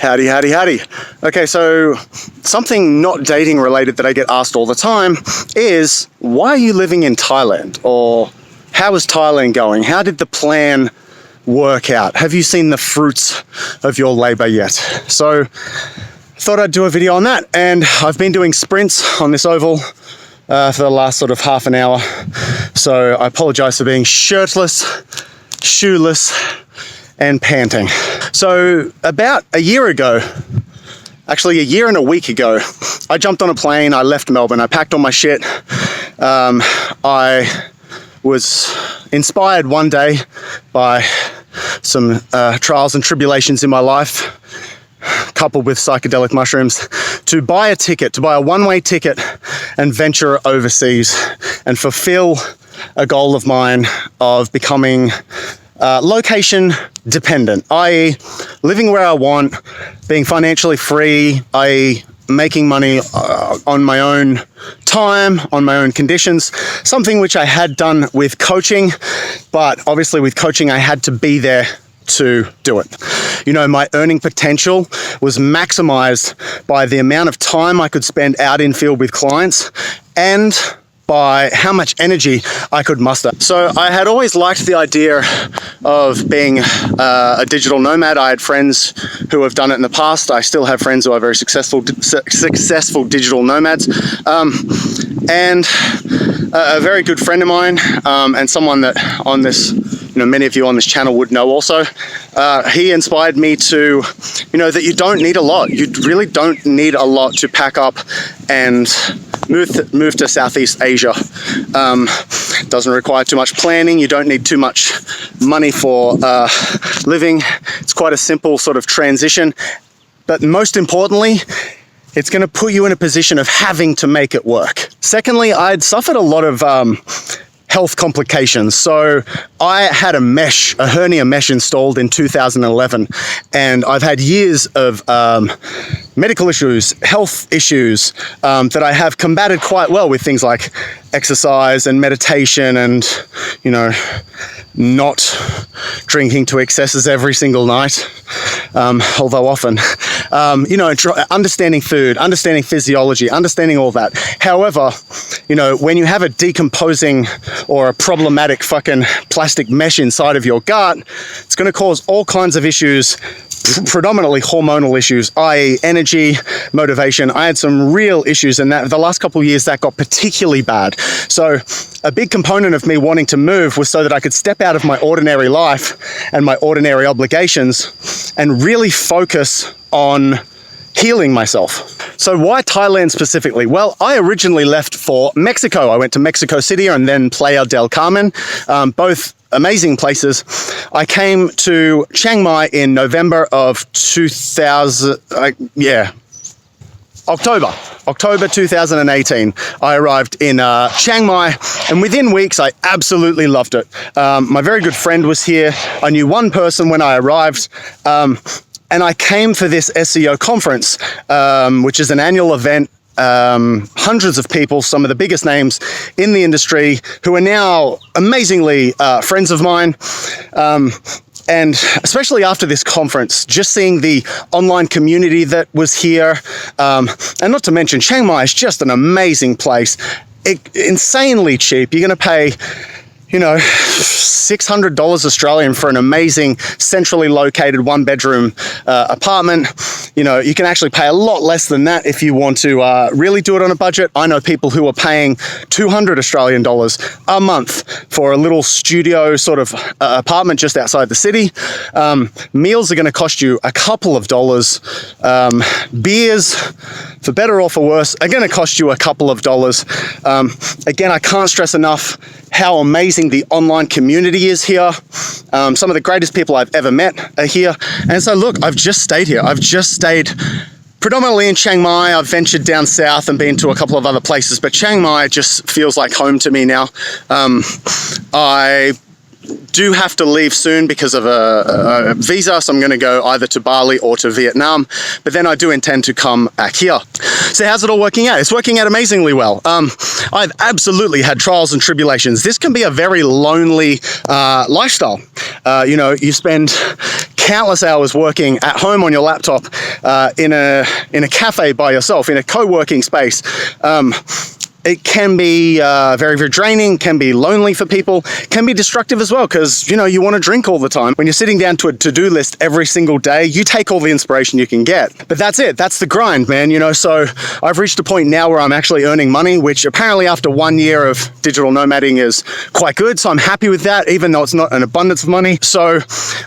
Howdy, howdy, howdy. Okay, so something not dating related that I get asked all the time is, why are you living in Thailand? Or how is Thailand going? How did the plan work out? Have you seen the fruits of your labor yet? So thought I'd do a video on that, and I've been doing sprints on this oval for the last sort of half an hour. So I apologize for being shirtless, shoeless, and panting. So about a year ago, actually a year and a week ago, I jumped on a plane, I left Melbourne, I packed all my shit. I was inspired one day by some trials and tribulations in my life, coupled with psychedelic mushrooms, to buy a ticket, to buy a one-way ticket and venture overseas and fulfill a goal of mine of becoming location dependent, i.e. living where I want, being financially free, i.e. making money on my own time, on my own conditions, something which I had done with coaching, but obviously with coaching I had to be there to do it. You know, my earning potential was maximized by the amount of time I could spend out in field with clients and by how much energy I could muster. So I had always liked the idea of being a digital nomad. I had friends who have done it in the past. I still have friends who are very successful digital nomads. And a very good friend of mine, and someone that on this, you know, many of you on this channel would know also, he inspired me to, you know, that you don't need a lot. You really don't need a lot to pack up and move to Southeast Asia. Doesn't require too much planning. You don't need too much money for living. It's quite a simple sort of transition. But most importantly, it's going to put you in a position of having to make it work. Secondly, I'd suffered a lot of health complications. So I had a hernia mesh installed in 2011, and I've had years of medical issues, health issues that I have combated quite well with things like exercise and meditation and, you know, not drinking to excesses every single night, although often, you know, understanding food, understanding physiology, understanding all that. However, you know, when you have a decomposing or a problematic fucking plastic mesh inside of your gut, it's going to cause all kinds of issues, predominantly hormonal issues, i.e. energy, motivation. I had some real issues, and that the last couple of years that got particularly bad. So a big component of me wanting to move was so that I could step out of my ordinary life and my ordinary obligations and really focus on healing myself. So why Thailand specifically? Well, I originally left for Mexico. I went to Mexico City and then Playa del Carmen, both amazing places. I came to Chiang Mai in November of 2000, October 2018. I arrived in Chiang Mai, and within weeks I absolutely loved it. My very good friend was here. I knew one person when I arrived, and I came for this SEO conference, which is an annual event. Hundreds of people, some of the biggest names in the industry, who are now amazingly friends of mine. And especially after this conference, just seeing the online community that was here, and not to mention Chiang Mai is just an amazing place. Insanely cheap. You're going to pay, you know, $600 Australian for an amazing centrally located one-bedroom apartment. You know, you can actually pay a lot less than that if you want to really do it on a budget. I know people who are paying 200 Australian dollars a month for a little studio sort of apartment just outside the city. Meals are going to cost you a couple of dollars. Beers, for better or for worse, are going to cost you a couple of dollars. Again, I can't stress enough how amazing the online community is here. Some of the greatest people I've ever met are here. And so look, I've just stayed here. I've just stayed predominantly in Chiang Mai. I've ventured down south and been to a couple of other places, but Chiang Mai just feels like home to me now. I do have to leave soon because of a visa, so I'm going to go either to Bali or to Vietnam, but then I do intend to come back here. So how's it all working out? It's working out amazingly well. I've absolutely had trials and tribulations. This can be a very lonely lifestyle. You know, you spend countless hours working at home on your laptop, in a cafe by yourself, in a co-working space. It can be very, very draining, can be lonely for people, can be destructive as well, because, you know, you want to drink all the time. When you're sitting down to a to-do list every single day, you take all the inspiration you can get. But that's it. That's the grind, man, you know. So I've reached a point now where I'm actually earning money, which apparently after 1 year of digital nomading is quite good. So I'm happy with that, even though it's not an abundance of money. So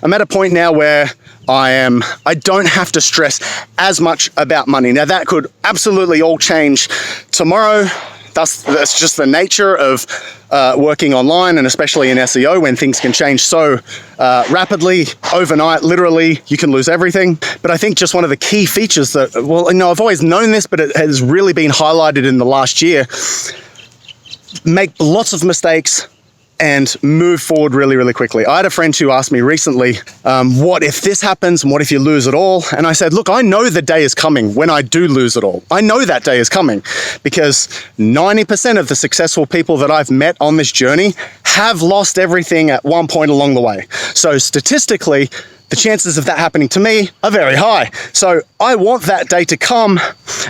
I'm at a point now where I don't have to stress as much about money. Now that could absolutely all change tomorrow. That's just the nature of working online, and especially in SEO, when things can change so rapidly, overnight, literally, you can lose everything. But I think just one of the key features that, well, you know, I've always known this, but it has really been highlighted in the last year: make lots of mistakes and move forward really, really quickly. I had a friend who asked me recently, what if this happens and what if you lose it all? And I said, look, I know the day is coming when I do lose it all. I know that day is coming, because 90% of the successful people that I've met on this journey have lost everything at one point along the way. So statistically, the chances of that happening to me are very high. So I want that day to come.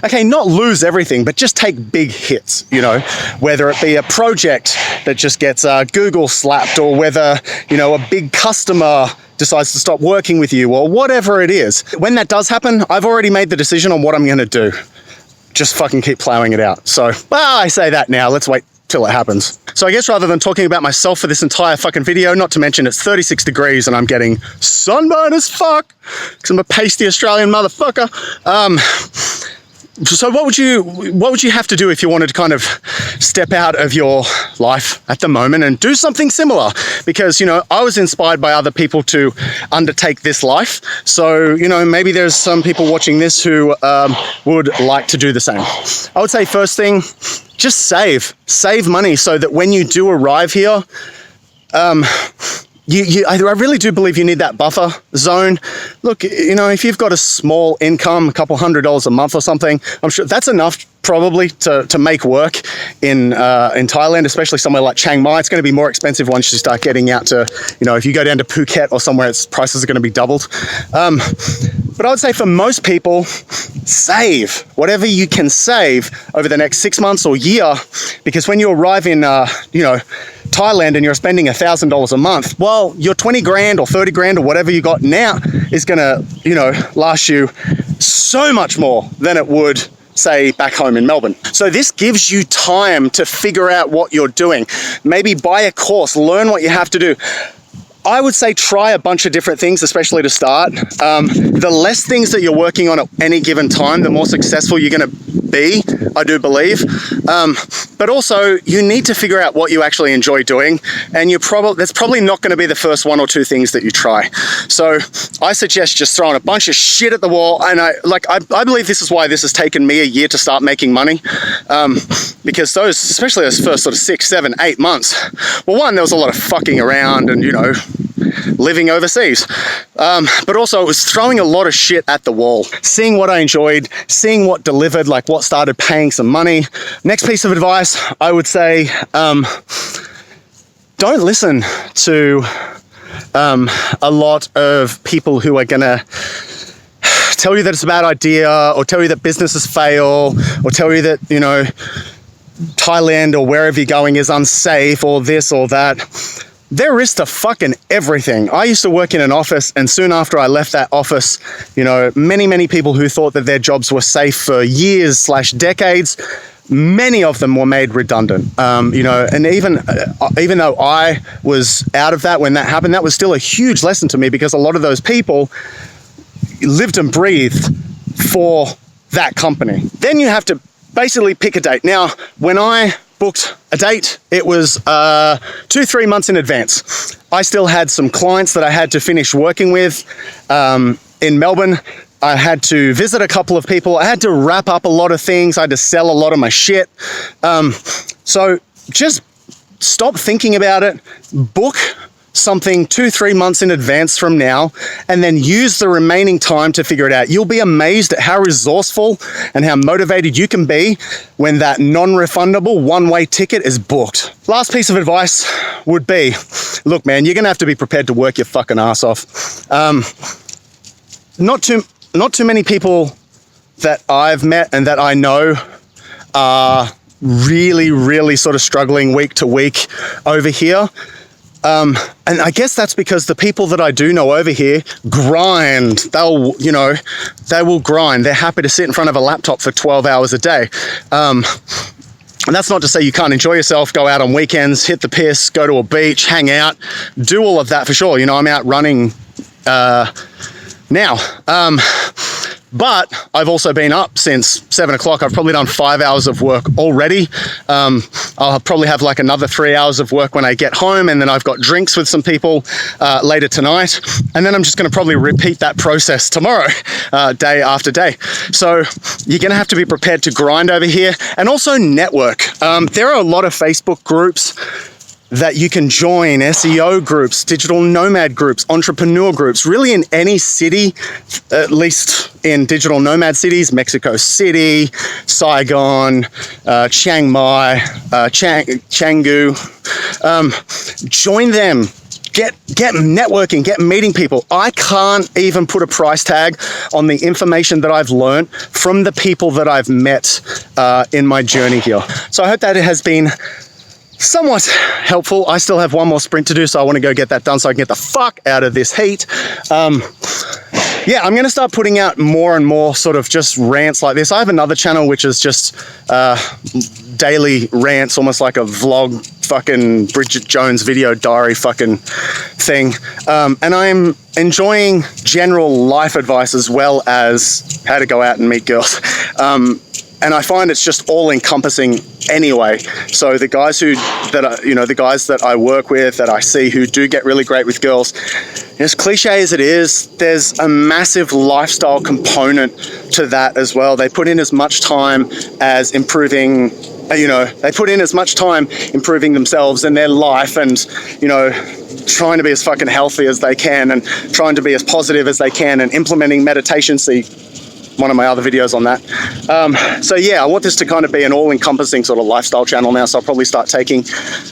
Okay, not lose everything, but just take big hits, you know, whether it be a project that just gets Google slapped, or whether, you know, a big customer decides to stop working with you, or whatever it is. When that does happen, I've already made the decision on what I'm going to do. Just fucking keep plowing it out. So, well, I say that now. Let's wait till it happens. So I guess rather than talking about myself for this entire fucking video, not to mention it's 36 degrees and I'm getting sunburn as fuck because I'm a pasty Australian motherfucker. So what would you have to do if you wanted to kind of step out of your life at the moment and do something similar? Because, you know, I was inspired by other people to undertake this life. So, you know, maybe there's some people watching this who would like to do the same. I would say first thing, just save money so that when you do arrive here, I really do believe you need that buffer zone. Look, you know, if you've got a small income, a couple $100 a month or something, I'm sure that's enough probably to make work in Thailand, especially somewhere like Chiang Mai. It's going to be more expensive once you start getting out to, you know, if you go down to Phuket or somewhere, its prices are going to be doubled. But I would say for most people, save whatever you can save over the next 6 months or year, because when you arrive in, you know, Thailand and you're spending $1,000 a month, well, your 20 grand or 30 grand or whatever you got now is going to, you know, last you so much more than it would, say, back home in Melbourne. So this gives you time to figure out what you're doing. Maybe buy a course, learn what you have to do. I would say try a bunch of different things, especially to start. The less things that you're working on at any given time, the more successful you're going to be, I do believe. But also, you need to figure out what you actually enjoy doing, and that's probably not going to be the first 1 or 2 things that you try. So I suggest just throwing a bunch of shit at the wall, and I believe this is why this has taken me a year to start making money, because especially those first sort of 6, 7, 8 months, well, one, there was a lot of fucking around and, you know, living overseas, but also it was throwing a lot of shit at the wall, seeing what I enjoyed, seeing what delivered, like what started paying some money. Next piece of advice, I would say, don't listen to a lot of people who are gonna tell you that it's a bad idea, or tell you that businesses fail, or tell you that, you know, Thailand or wherever you're going is unsafe, or this or that. There is to fucking everything. I used to work in an office, and soon after I left that office, you know, many people who thought that their jobs were safe for years/decades, many of them were made redundant. You know, and even though I was out of that when that happened, that was still a huge lesson to me, because a lot of those people lived and breathed for that company. Then you have to basically pick a date. Now, when I booked a date, it was 2-3 months in advance. I still had some clients that I had to finish working with in Melbourne. I had to visit a couple of people. I had to wrap up a lot of things. I had to sell a lot of my shit. So just stop thinking about it. Book something 2-3 months in advance from now, and then use the remaining time to figure it out. You'll be amazed at how resourceful and how motivated you can be when that non-refundable one-way ticket is booked. Last piece of advice would be, look, man, you're gonna have to be prepared to work your fucking ass off. Not too many people that I've met and that I know are really sort of struggling week to week over here. And I guess that's because the people that I do know over here grind. They will grind. They're happy to sit in front of a laptop for 12 hours a day. And that's not to say you can't enjoy yourself, go out on weekends, hit the piss, go to a beach, hang out, do all of that for sure. I'm out running now. But I've also been up since 7 o'clock. I've probably done 5 hours of work already. I'll probably have like another 3 hours of work when I get home, and then I've got drinks with some people later tonight. And then I'm just gonna probably repeat that process tomorrow, day after day. So you're gonna have to be prepared to grind over here and also network. There are a lot of Facebook groups that you can join, SEO groups, digital nomad groups, entrepreneur groups, really in any city, at least in digital nomad cities, Mexico City, Saigon, Chiang Mai, Canggu. Join them. Get networking, get meeting people. I can't even put a price tag on the information that I've learned from the people that I've met in my journey here. So I hope that it has been somewhat helpful. I still have one more sprint to do, so I want to go get that done so I can get the fuck out of this heat. Yeah, I'm going to start putting out more and more sort of just rants like this. I have another channel which is just daily rants, almost like a vlog, fucking Bridget Jones video diary fucking thing. And I'm enjoying general life advice as well as how to go out and meet girls. And I find it's just all encompassing anyway. So the guys the guys that I work with, that I see who do get really great with girls, as cliche as it is, there's a massive lifestyle component to that as well. They put in as much time as improving, they put in as much time improving themselves and their life and, trying to be as fucking healthy as they can and trying to be as positive as they can and implementing meditation. See one of my other videos on that. So yeah, I want this to kind of be an all-encompassing sort of lifestyle channel now, so I'll probably start taking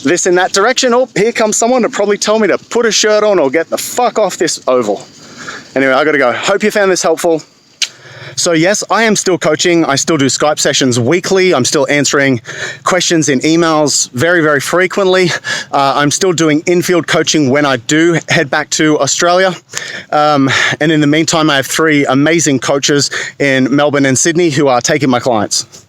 this in that direction. Oh, here comes someone to probably tell me to put a shirt on or get the fuck off this oval. Anyway, I gotta go. Hope you found this helpful. So yes, I am still coaching. I still do Skype sessions weekly. I'm still answering questions in emails very frequently. I'm still doing in-field coaching when I do head back to Australia. And in the meantime, I have 3 amazing coaches in Melbourne and Sydney who are taking my clients.